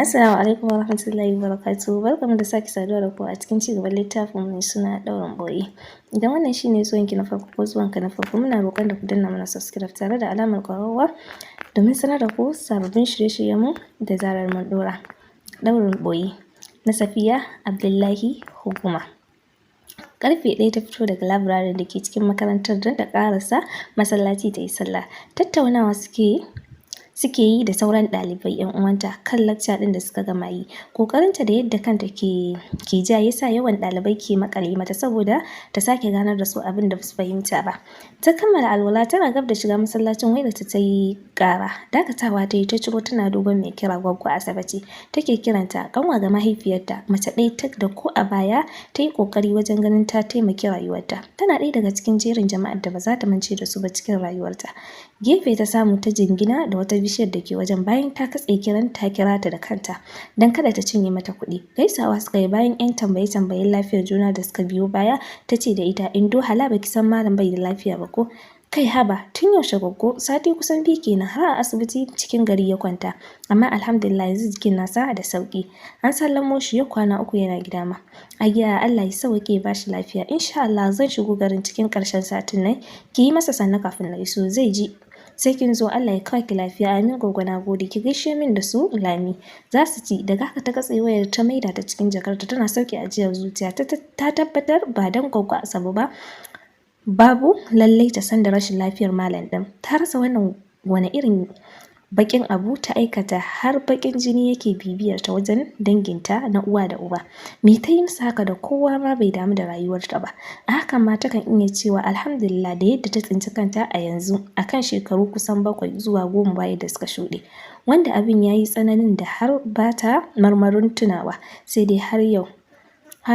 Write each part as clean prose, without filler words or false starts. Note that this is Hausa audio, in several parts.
Assalamu alaikum wa rahmatullahi wa barakatuhu. Barkanmu da sake saduwa da ku a cikin cigaban littafin mai suna ɗaurin ɓoye. Idan wannan shi ne zuwanki na farko ko zuwanka na farko, muna roƙon da ku danna mana subscribe tare da alamar ƙararrawa domin sanar da ku sababbin shirye-shiryenmu da zarar mun ɗora. Ɗaurin ɓoye na Safiya Abdullahi Hukuma. Karfe 1 ta fito daga labirarin da ke cikin makarantar don ta ƙarasa masallaci ta yi sallah. Tattaunawa suke yi da sauran ɗalibai 'yan uwanta kan lacca ɗin da suka gama yi. Ƙoƙarinta da yadda kanta ke ja ya sa yawan ɗalibai ke maƙale mata saboda ta sake ganar da su abin da ba su fahimta ba. Ta kammala alwala tana gab da shiga masallacin wayarta ta yi ƙara. Dakatawa ta yi ta ciro tana duban mai kira Gwaggo Asabe ce. Take kiranta ƙanwa ga mahaifiyarta, mace ɗaya tak da ko a baya ta yi ƙoƙari wajen ganin ta taimaki rayuwarta. Tana ɗaya daga cikin jerin jama'ar da ba za ta mance da su ba cikin rayuwarta. Gefe ta samu ta jingina da wata bishiyar da ke wajen bayan ta katse kiran ta kira ta da kanta don kada ta cinye mata kuɗi. Gaisawa suka yi bayan 'yan tambaye-tambayen lafiyar juna da suka biyo baya. Ta ce da ita, Indo hala baki san malam bai da lafiya ba ko? Kai haba, tun yaushe Gwaggo? Sati kusan 2 kenan har a asibiti cikin gari ya kwanta. Amma alhamdulillah yanzu jikin nasa da sauki. An sallamo shi ya kwana 3 yana gida ma. Ayya Allah ya sauke ba shi lafiya. Insha Allah zan shigo garin cikin ƙarshen satin nan. Ki yi masa sannu kafin na iso zai ji. Sai kin zo Allah ya kawo ki lafiya. Amin Gwaggo, na gode. Ki gaishe min da su Lami. Za su ci. Daga haka ta katse wayar ta maida ta cikin jakarta tana sauke ajiyar zuciya. Ta tabbatar ba dan Gwaggo Asabe ba. Babu lallai ta san da rashin lafiyar malam ɗin. Ta rasa wani irin baƙin abu ta aikata har baƙin jini yake bibiyar ta wajen danginta na uwa da uba. Me ta yi musu haka da kowa ma bai damu da rayuwarta ba. A hakan ma takan iya cewa alhamdulillah da yadda ta tsinci kanta a yanzu akan shekaru kusan 7 zuwa 10 baya da suka shuɗe. Wanda abin ya yi tsananin da har ba ta marmarin tunawa. Sai dai har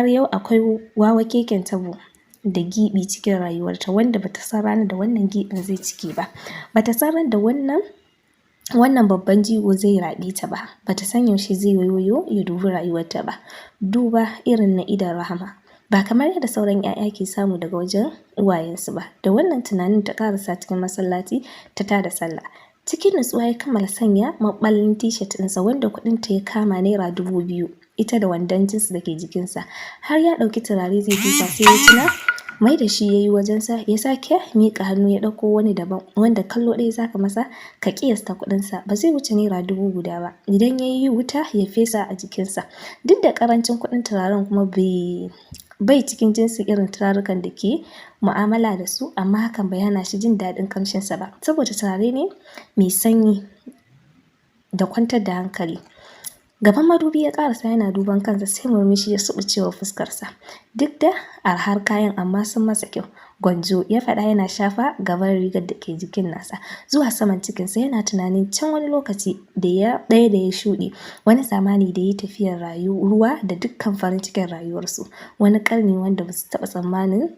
yau akwai wawa keken tabo da gibi cikin rayuwarta wanda bata san ranar da wannan gibin zai cike ba. Bata san ran da wannan babban jigo zai raɓe ta ba. Bata san yaushe zai yoyo ya dubi rayuwarta ba. Duba irin na idon rahama. Ba kamar yadda sauran 'ya'ya ke samu daga wajen uwayensu ba. Da wannan tunanin ta ƙarasa cikin masallaci ta tada sallah. Cikin nutsuwa ya kammala sanya maɓallin t-shirt ɗinsa wanda kuɗinta ya kama naira 2000. Ita da wandon jins da ke jikinsa. Har ya ɗauki turare zai fesa sai ya tuna mai da shi ya yi wajensa. Ya sake miƙa hannu ya ɗauko wani daban wanda kallo ɗaya zaka masa ka ƙiyasta kuɗinsa ba zai wuce naira 1000 guda ba. Idan ya yi wuta ya fesa a jikinsa. Duk da ƙarancin kuɗin turaren kuma bai cikin jinsin irin turarukan da ke mu'amala da su, amma hakan bai hana shi jin daɗin kamshinsa ba saboda turare ne mai sanyi da kwantar da hankali. Gaban madubi ya ƙarasa yana duban kansa sai murmushi ya suɓuce wa fuskarsa. Duk da arhar kayan amma sun masa kyau. Gwanjo ya faɗa yana shafa gaban rigar da ke jikin nasa zuwa saman cikinsa. Yana tunanin can wani lokaci ɗaya da ya shuɗe, wani zamani da ya yi tafiyar ruwa da dukkan farin cikin rayuwarsu, wani ƙarni wanda ba su taɓa tsammanin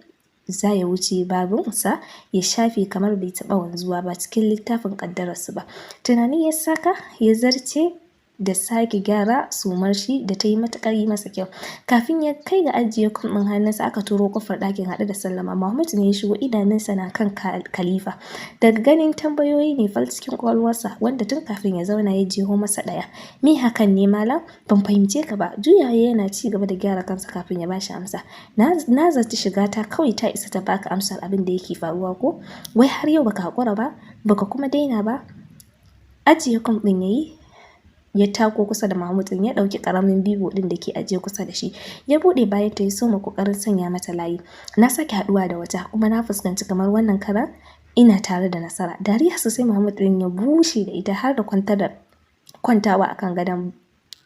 za ya wuce babinsa ya shafe kamar bai taɓa wanzuwa ba cikin littafin ƙaddararsu ba. Tunani ya saka ya zarce da sake gyara sumar shi da ta yi matuƙar yi masa kyau. Kafin ya kai ga ajiye kuɗin hannunsa aka turo ƙofar ɗakin haɗe da sallama. Mahmud ne ya shigo, idanunsa na kan Khalifa. Daga ganin tambayoyi ne fal cikin ƙwaƙwalwarsa wanda tun kafin ya zauna ya jeho masa ɗaya. Me hakan ne malam? Ban fahimce ka ba. Juyawa yana ci gaba da gyara kansa kafin ya bashi amsa. Na zaci shiga ta kawai ta isa ta baka amsar abin da yake faruwa ko? Wai har yau baka haƙura ba? Baka kuma daina ba? Ajiye kum ɗin yayi. Ya tako kusa da Mahmud ɗin ya ɗauki ƙaramin bibo ɗin da ke ajiye kusa da shi. Ya buɗe bayan ta ya soma ƙoƙarin sanya mata layi. Na sake haɗuwa da wata kuma na fuskanci kamar wannan karan ina tare da nasara. Dariya sosai Mahmud ɗin ya bushe da ita har da kwantawa akan gadon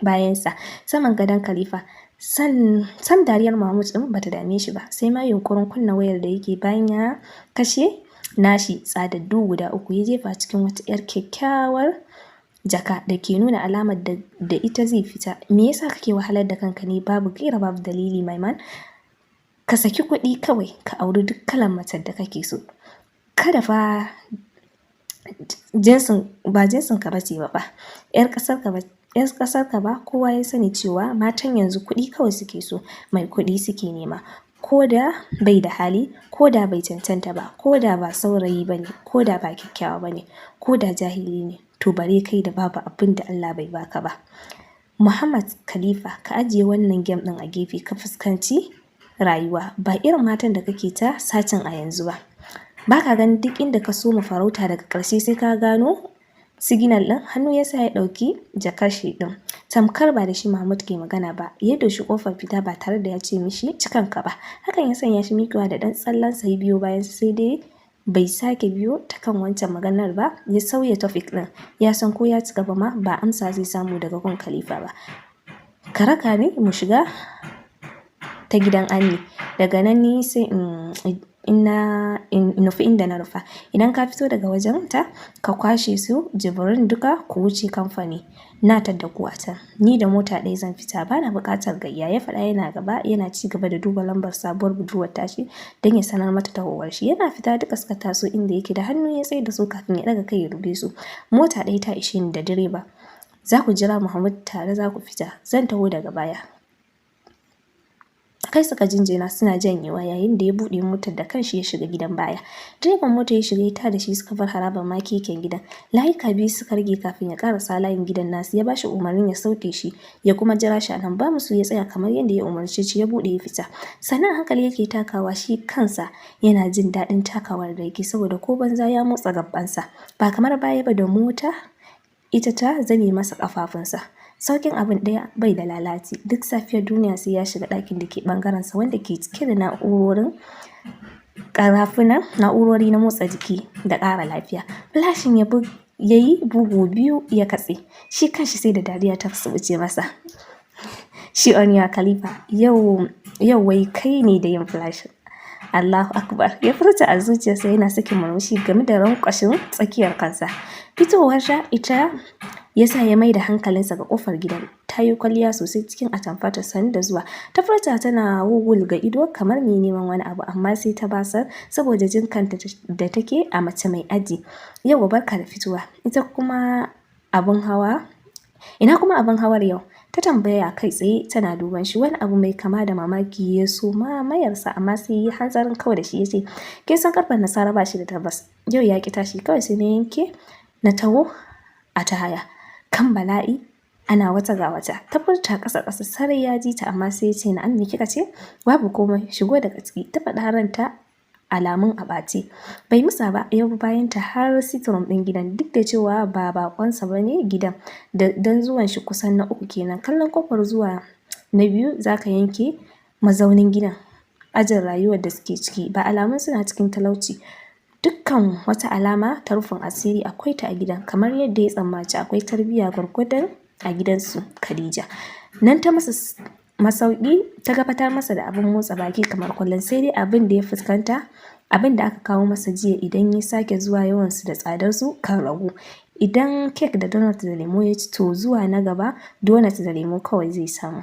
bayansa saman gadon Khalifa. Sam dariyar Mahmud ɗin bata dame shi ba sai ma yunkurin kunna wayar da yake bayan ya kashe nashi tsadaddu guda 3 ya jefa cikin wata 'yar kyakkyawar jaka da ke nuna alamar da ita zai fita. Me yasa kake wahalar da kanka ne babu gaira babu dalili Maiman? Ka saki kuɗi kawai ka auri duk kalan matar da kake so. Kada fa jinsin ka bace ba 'yar ƙasar ka ba kowa ya sani cewa matan yanzu kuɗi kawai suke so, mai kuɗi suke nema. Ko da bai da hali, ko da bai cancanta ba, ko da ba saurayi bane, ko da ba kyakkyawa bane, ko da jahili ne. To bare kai da babu abin da Allah bai baka ba. Muhammad Khalifa, ka ajiye wannan game ɗin a gefe ka fuskanci rayuwa, ba irin matan da kake ta sacin a yanzu ba. Ba ka ganin duk inda ka soma farauta daga ƙarshe sai ka gano signal ɗin? Hannu ya sa ya ɗauki jakar shi ɗin. Tamkar ba da shi Mahmud ke magana ba, ya doshi ƙofar fita ba tare da ya ce mishi cikanka ba. Hakan ya sanya shi miƙewa da ɗan tsallensa ya biyo bayan sai dai bai sake biyo ta kan wancan maganar ba, ya sauya topic ɗin. Ya san ko ya ci gaba ma ba amsa zai samu daga gun Khalifa ba. Ka raka ni mu shiga ta gidan Annie, daga nan ni sai in nufi inda na nufa. Idan ka fito daga wajen ta ka kwashe su Jibrin duka ku wuce kamfani, na tadda ku a can. Ni da mota ɗaya zan fita, bana buƙatar gayya, ya faɗa yana gaba yana ci gaba da duba lambar sabuwar budurwar tashi don ya sanar mata tahowar shi. Yana fita duka suka taso inda yake, da hannu ya tsaye da su kafin ya ɗaga kai ya dube su. Mota ɗaya ta ishe ni da direba. Za ku jira Muhammad tare za ku fita, zan taho daga baya. Kai suka jinjina suna janyewa yayin da ya buɗe motar da kanshi ya shiga gidan baya. Direban mota ya shiga ya tada shi suka bar harabar makeken gidan. Layuka biyu suka rage kafin ya karasa layin gidan nasu, ya bashi umarnin ya sauke shi ya kuma jira shi a nan. Ba musu ya tsaya kamar yadda ya umarce shi, ya buɗe ya fita. Sannan hankali yake takawa, shi kansa yana jin daɗin takawar da yake saboda ko banza ya motsa gabansa. Ba kamar baya ba da mota ita ta zame masa ƙafafunsa. Saukin abin ɗaya bai da lalaci, duk safiyar duniya sai ya shiga ɗakin da ke ɓangarensa wanda ke cike da na'urori na motsa jiki da ƙara lafiya. Flashin ya yi bugu biyu ya katse, shi kanshi sai da dariya ta wuce masa. Shi Oniya Khalifa, yau wai kai ne da yin flashin. Allahu Akbar, ya furta a zuciyarsa yana sakin murmushi game da rankwashin tsakiyar kansa. Fitowar ita ya sa ya mai da hankalinsa ga ƙofar gidan. Ta yi kwalliya sosai cikin atamfa ta sani da zuwa. Ta furta tana wugul ga ido kamar mai neman wani abu, amma sai ta basar saboda jin kanta da take a mace mai aji. Yau barka da fitowa. Ina kuma abin hawar yau? Ta tambaya kai tsaye tana duban shi. Wani abu mai kama da mamaki ya so mamayarsa, amma sai yi hanzarin kawai da shi ya ce, kin san karfan Nasara ba shi da tabbas. Yau ya ki tashi, kawai sai na yanke na taho a ta haya. Kan bala'i ana wata ga wata. Ta furta ƙasa sarai ya ji ta, amma sai ya ce na'am me kika ce? Babu komai, shigo daga ciki. Ta faɗa ranta alamun a ɓace. Bai musa ba, ya bi bayan ta har sitting room ɗin gidan, duk da cewa ba baƙonsa ba ne gidan, don zuwan shi kusan na uku kenan. Kallon ƙofar zuwa na biyu za ka yanke mazaunin gidan, ajin rayuwar da suke ciki. Ba alamun suna cikin talauci. Dukkan wata alama ta rufin asiri akwai ta a gidan, kamar yadda ya tsammaci akwai tarbiyya gwargwadon a gidansu Khadija. Nan ta masa masauki, ta gabatar masa da abin motsa baki kamar kullum, sai dai abin da ya fuskanta, abin da aka kawo masa jiya idan ya sake zuwa yawansu da tsadarsu kan ragu. Idan kek da donut da lemo ya ci, to zuwa na gaba donut da lemo kawai zai samu.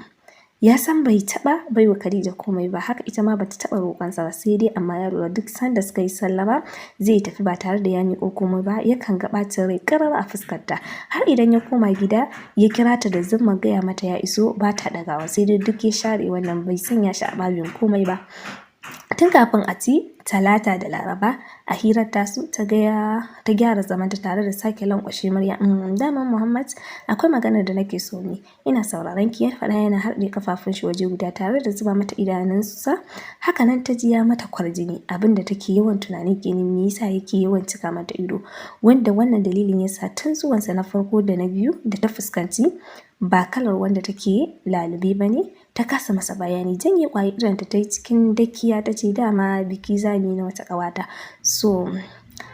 Ya san bai taɓa baiwa Khadija komai ba, haka ita ma bata taɓa roƙonsa ba, sai dai amma ya lura duk sanda suka yi sallama zai tafi ba tare da ya miƙo komai ba, yakan ga ɓacin rai ƙarar a fuskarta. Har idan ya koma gida ya kira ta da zumar gaya mata ya iso, ba ta ɗagawa, sai dai duk ya share wannan, bai sanya shi a babin komai ba. Tun kafin a ci Talata da Laraba a hirar tasu ta gyara zamanta tare da sake lankwashe murya. Daman Muhammad, akwai maganar da nake so ne, ina sauraron ki, ya faɗa yana harɗe kafafun shi waje guda tare da zuba mata idanunsa. Haka nan ta ji ya mata kwarjini, abin da take yawan tunani kenan, me yasa yake yawan cika mata ido, wanda wannan dalilin yasa tun zuwansa na farko da na biyu da ta fuskanci ba kalar wanda take lalube ba ne, ta kasa masa bayani. Janye ƙwayar idonta ta yi cikin dakiya ta ce, dama biki zami na wata ƙawata, so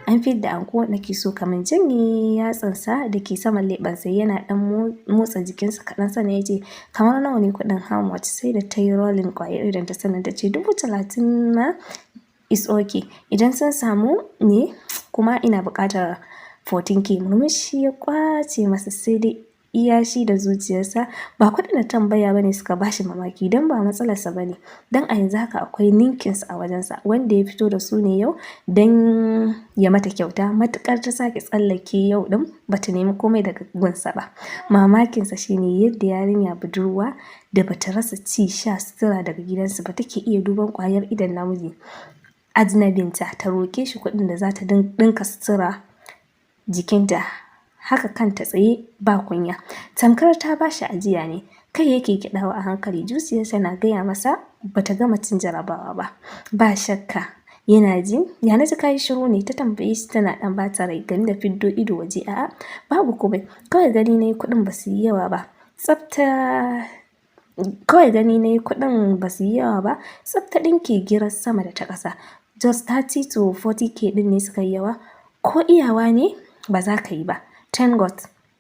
an fidda anko nake so kaman. Janye yatsansa da ke saman leɓensa yana ɗan motsa jikinsa kaɗan, sannan ya ce, kamar nawa ne kuɗin how much? Sai da ta yi rolling ƙwayar idonta sannan ta ce 30,000 ma is okay, idan sun samu ne kuma ina buƙatar 14K. Murmushi ya ƙwace masa, sai dai iya shi da zuciyarsa ba kuɗin da tambaya bane suka bashi mamaki, don ba matsalarsa bane, don a yanzu haka akwai ninkinsu a wajensa wanda ya fito da su ne yau don ya mata kyauta. Matuƙar ta sake tsallake yau ɗin bata nemi komai daga gunsa ba. Mamakinsa shine yadda yarinya budurwa da bata rasa ci sha sutura daga gidansu ba take iya duban ƙwayar idon namiji ajnabinta ta roƙe shi kuɗin da za ta ɗinka sutura jikinta haka kanta tsaye ba kunya. Tamkar ta bashi ajiya ne. Kai yake kiɗawa a hankali, zuciyarsa na gaya masa bata gama cin jarabawa ba. Ba shakka yana ji, ya naji kayi shiru ne, ta tambaye shi tana ɗan bata rai game da fiddo ido waje. A'a babu komai, kawai gani nayi kuɗin basu yi yawa ba. Kawai gani nayi kuɗin basu yi yawa ba, tsafta ɗinki girar sama da ta ƙasa. Just 30 to 40k ɗin ne suka yi yawa, ko iyawa ne ba za ka yi ba. Thank God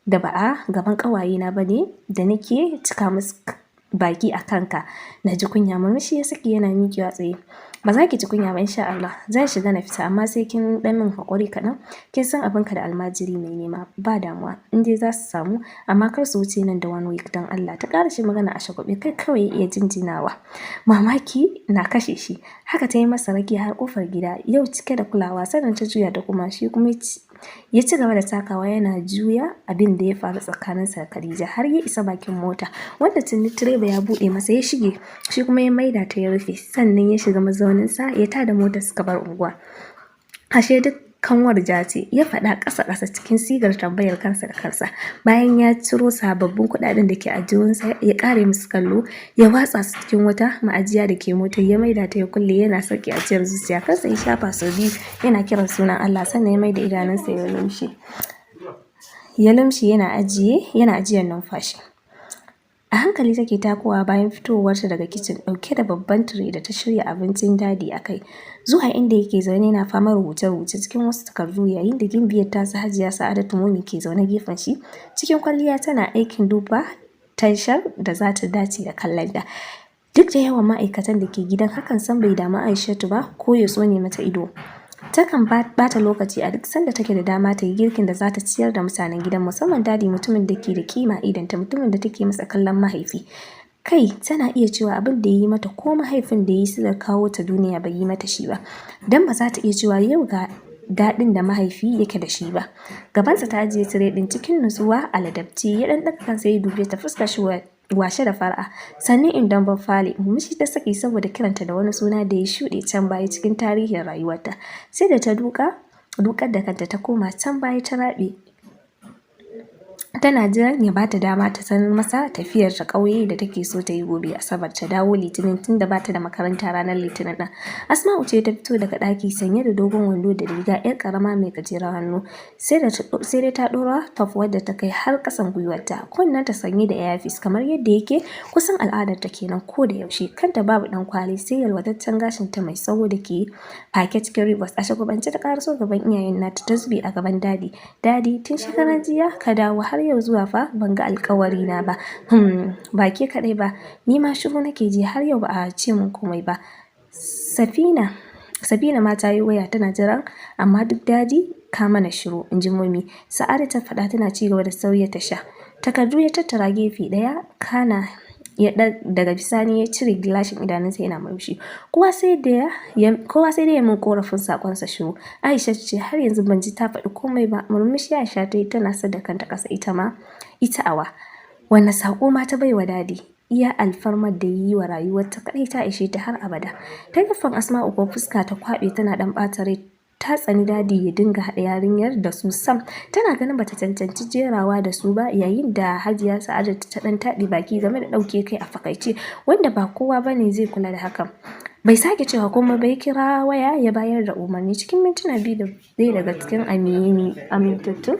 da ba a gaban ƙawayena ba ne da nake cika musu baki a kanka. Na ji kunya, murmushi ya saki yana miƙewa tsaye. Ba za ki ji kunya ba insha Allah, zan shiga na fita amma sai kin ɗan min haƙuri kaɗan. Kin san abinka da almajiri mai nema, ba damuwa in dai za su samu, amma kar su wuce nan da 1 week don Allah. Ta ƙara shi magana a shagwaɓe, kai kawai ya iya jinjinawa. Mamaki na kashe shi, haka ta yi masa raki har ƙofar gida, yau cike da kulawa, sannan ta juya da kuma shi kuma ya ci gaba da takawa yana juya abin da ya faru tsakaninsa da Khadija har ya isa bakin mota, wanda tuni direba ya buɗe masa ya shige, shi kuma ya maida ta ya rufe, sannan ya shiga mazauninsa ya tada motar suka bar unguwa. Ashe duk kanwar Jati, ya faɗa ƙasa-ƙasa cikin sigar tambayar kansa da kansa. Bayan ya ciro sababbin kuɗaɗen da ke ajihunsa ya ƙare musu kallo, ya watsa su cikin wata ma'ajiya da ke motar, ya maida ta ya kulle yana sauke ajiyar zuciya. Kansa ya shafa sau biyu yana kiran sunan Allah, sannan ya maida idanunsa ya lumshe yana ajiyar numfashi. A hankali take takowa bayan fitowarta daga kicin ɗauke da babban tire da ta shirya abincin dadi a kai. Zuwa inda yake zaune yana fama rubuce-rubuce cikin wasu takardu, yayin da gimbiyar tasa Hajiya Sa'adatu Mumi ke zaune gefen shi cikin kwalliya tana aikin duba tashar da za ta dace da kallon da. Duk da yawan ma'aikatan da ke gidan, hakan san bai damu Aishatu ba ko ya tsone mata ido. Takan bata lokaci a duk sanda take da dama ta yi girkin da za ta ciyar da mutanen gidan, musamman dadi, mutumin da ke da kima idanta, mutumin da take masa kallon mahaifi. Kai tana iya cewa abin da ya yi mata ko mahaifin da ya yi silar kawo ta duniya bai yi mata shi ba, don ba za ta iya cewa yau ga daɗin da mahaifi yake da shi ba. Gabansa ta ajiye tire ɗin cikin nutsuwa a ladabci, ya ɗan ɗaga kansa ya dube ta, fuskar shi washe da fara'a. Sannan Indon Baffale murmushi ta saki saboda kiranta da wani suna da ya shuɗe can baya cikin tarihin rayuwarta. Sai da ta dukar da kanta ta koma can baya ta raɓe, tana jiran ya bata dama ta sanar masa tafiyar ta ƙauye da take so ta yi gobe Asabar, ta dawo Litinin tunda bata da makaranta ranar Litinin ɗin. Asma'u ce ta fito daga ɗaki sanye da dogon wando da riga 'yar ƙarama mai gajeren hannu, sai dai ta ɗora top wadda ta kai har ƙasan gwiwarta, kunnen ta sanye da earpiece kamar yadda yake kusan al'adar ta kenan ko da yaushe. Kanta babu ɗan kwali sai yalwataccen gashin ta mai tsawo da ke fake cikin ribos. A shagwabance ta ƙaraso gaban iyayen nata ta zube a gaban dadi. Dadi, tun shekaran jiya ka dawo har yau zuwa fa ban ga alƙawari na ba. Ba ke kaɗai ba, ni ma shiru nake ji har yau ba a ce min komai ba. Safina ma ta yi waya tana jiran, amma duk dadi ka mana shiru, in ji Mummy. Sa'ada ta faɗa tana ci gaba da sauya tasha. Takardu ya tattara gefe ɗaya, kana daga bisani ya cire gilashin idanunsa yana murmushi. Kowa sai da ya min korafin sakonsa shiru. Aisha ce har yanzu ban ji ta faɗi komai ba. Murmushi Aisha ta yi tana sadakanta ƙasa ita awa. Wanne sako ma ta baiwa dadi? Iya alfarmar da yi wa rayuwarta kaɗai ta ishe ta har abada. Ta gefen Asma'u ko fuska ta kwaɓe tana ɗan ɓata rai. Ta tsani dadi ya dinga haɗa yarinyar da su sam, tana ganin bata cancanci jerawa da su ba, yayin da Hajiya Sa'adatu ta ɗan taɗi baki game da ɗauke kai a fakaice, wanda ba kowa bane zai kula da hakan. Bai sake cewa kuma bai kira waya ya bayar da umarni. Cikin mintuna biyu da ɗaya daga cikin amintattun